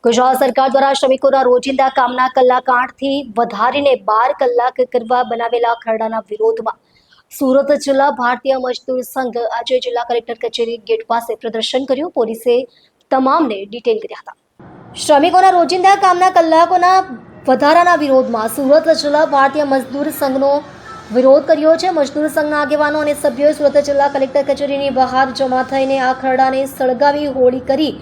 ગુજરાત સરકાર દ્વારા શ્રમિકોના રોજિંદા કામના કલાક 8થી વધારીને 12 કલાક કરવા બનાવેલા ખરડાના વિરોધમાં સુરત જિલ્લા ભારતીય મજદૂર સંઘ આજે જિલ્લા કલેક્ટર કચેરી ગેટ પાસે પ્રદર્શન કર્યું। પોલીસે તમામને ડિટેન કર્યા હતા। શ્રમિકોના રોજિંદા કામના કલાકોના વધારાના વિરોધમાં સુરત જિલ્લા ભારતીય મજદૂર સંઘનો વિરોધ કર્યો છે। મજદૂર સંઘના આગેવાનો અને સભ્યોએ સુરત જિલ્લા કલેક્ટર કચેરીની બહાર જમા થઈને આ ખરડાને સળગાવી હોળી કરી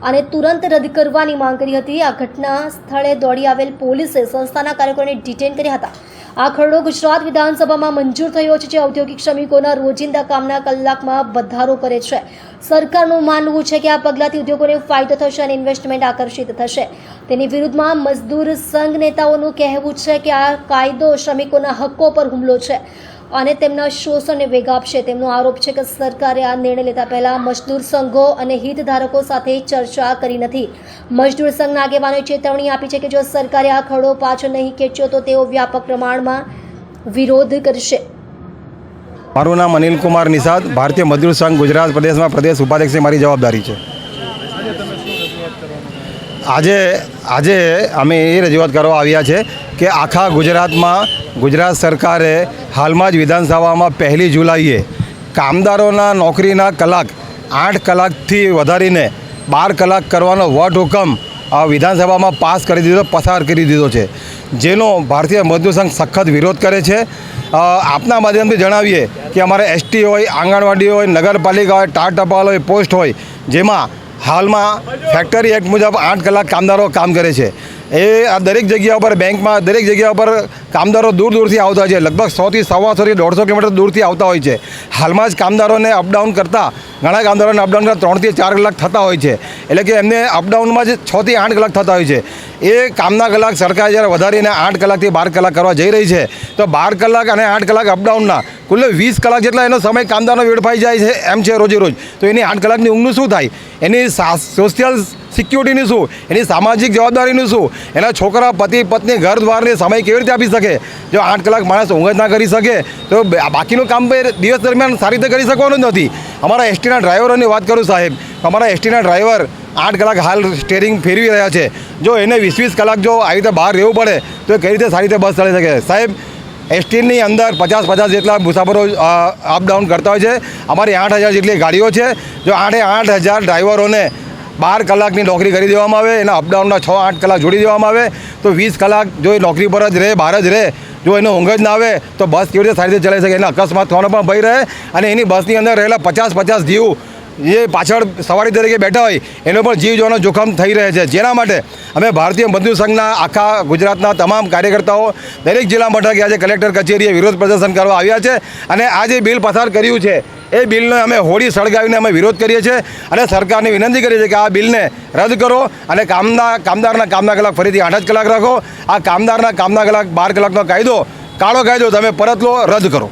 અને તુરંત રદ કરવાની માંગ કરી હતી। આ ઘટના સ્થળે દોડી આવેલ પોલીસે સંસ્થાના કાર્યકરોને ડિટેન કર્યા હતા। આ ખરડો ગુજરાત વિધાનસભામાં મંજૂર થયો છે, જે ઔદ્યોગિક શ્રમિકોના રોજિંદા કામના કલાકમાં વધારો કરે છે। સરકારનું માનવું છે કે આ પગલાંથી ઉદ્યોગોને ફાયદો થશે અને ઇન્વેસ્ટમેન્ટ આકર્ષિત થશે। તેની વિરુદ્ધમાં મજદૂર સંઘ નેતાઓનું કહેવું છે કે આ કાયદો શ્રમિકોના હક્કો પર હુમલો છે અને તેમના શોષણને વેગ આપશે। તેમનો આરોપ છે કે સરકારે આ નિર્ણય લેતા પહેલા મજદૂર સંઘો અને હિતધારકો સાથે ચર્ચા કરી નથી। મજદૂર સંઘના આગેવાનોએ ચેતવણી આપી છે કે જો સરકારે આ ખરડો પાછો નહીં ખેંચ્યો તો તેઓ વ્યાપક પ્રમાણમાં વિરોધ કરશે। મારું નામ અનિલ કુમાર નિષાદ, ભારતીય મજદૂર સંઘ ગુજરાત પ્રદેશમાં પ્રદેશ ઉપાધ્યક્ષની મારી જવાબદારી છે। આજે અમે એ રજૂઆત કરવા આવ્યા છે કે આખા ગુજરાતમાં ગુજરાત સરકારે હાલમાં જ વિધાનસભામાં 1 જુલાઈએ કામદારોના નોકરીના કલાક 8 કલાકથી વધારીને 12 કલાક કરવાનો વટહુકમ વિધાનસભામાં પસાર કરી દીધો છે, જેનો ભારતીય મજદૂર સંઘ સખત વિરોધ કરે છે। આપના માધ્યમથી જણાવીએ કે અમારે એસટી હોય, આંગણવાડી હોય, નગરપાલિકા હોય, ટાટ ટપાલ હોય, પોસ્ટ હોય, જેમાં હાલમાં ફેક્ટરી એક્ટ મુજબ 8 કલાક કામદારો કામ કરે છે। એ આ દરેક જગ્યા પર બેંકમાં દરેક જગ્યા પર કામદારો દૂર દૂરથી આવતા હોય છે, લગભગ 100 થી 125 થી 150 કિલોમીટર દૂરથી આવતા હોય છે। હાલમાં જ કામદારોને અપડાઉન કરતાં ઘણા કામદારોને અપડાઉન કરતાં 3 થી 4 કલાક થતા હોય છે, એટલે કે એમને અપડાઉનમાં જ 6 થી 8 કલાક થતા હોય છે। એ કામના કલાક સરકાર જ્યારે વધારીને 8 કલાકથી 12 કલાક કરવા જઈ રહી છે, તો 12 કલાક અને 8 કલાક અપડાઉનના કુલ 20 કલાક જેટલા એનો સમય કામદારનો વેડફાઈ જાય છે એમ છે રોજે રોજ। તો એની 8 કલાકની ઊંઘનું શું થાય, એની સોશિયલ સિક્યુરિટીની શું, એની સામાજિક જવાબદારીનું શું, એના છોકરા, પતિ, પત્ની, ઘર દ્વારને સમય કેવી રીતે આપી શકે? જો 8 કલાક માણસ ઊંઘ જ ના કરી શકે તો બાકીનું કામ દિવસ દરમિયાન સારી રીતે કરી શકવાનું જ નથી। અમારા એસટીના ડ્રાઈવરોની વાત કરું સાહેબ, અમારા એસટીના ડ્રાઈવર 8 કલાક હાલ સ્ટેરિંગ ફેરવી રહ્યા છે। જો એને 20 કલાક જો આવી રીતે બહાર રહેવું પડે તો કઈ રીતે સારી રીતે બસ ચાલી શકે? સાહેબ, એસટીની અંદર 50 જેટલા મુસાફરો અપડાઉન કરતા હોય છે। અમારી 8000 જેટલી ગાડીઓ છે। જો 8000 ડ્રાઈવરોને 12 કલાકની નોકરી કરી દેવામાં આવે, એના અપડાઉનના 6-8 કલાક જોડી દેવામાં આવે, તો 20 કલાક જો એ નોકરી પર જ રહે, બહાર જ રહે, જો એને ઊંઘ જ ના આવે તો બસ કેવી રીતે સારી રીતે ચલાવી શકે? એને અકસ્માત થવાનો પણ ભય રહે અને એની બસની અંદર રહેલા 50 જીવ જે પાછળ સવારી તરીકે બેઠા હોય એનો પણ જીવ જવાનો જોખમ થઈ રહે છે। જેના માટે અમે ભારતીય મજદૂર સંઘના આખા ગુજરાતના તમામ કાર્યકર્તાઓ દરેક જિલ્લા મથકે આજે કલેક્ટર કચેરીએ વિરોધ પ્રદર્શન કરવા આવ્યા છે અને આ જે બિલ પસાર કર્યું છે એ બિલને અમે હોળી સળગાવીને અમે વિરોધ કરીએ છીએ અને સરકારને વિનંતી કરીએ છીએ કે આ બિલને રદ કરો અને કામદારના કામના કલાક ફરીથી 8 જ કલાક રાખો। આ કામદારના કામના કલાક 12 કલાકનો કાયદો, કાળો કાયદો તમે પરત લો, રદ કરો।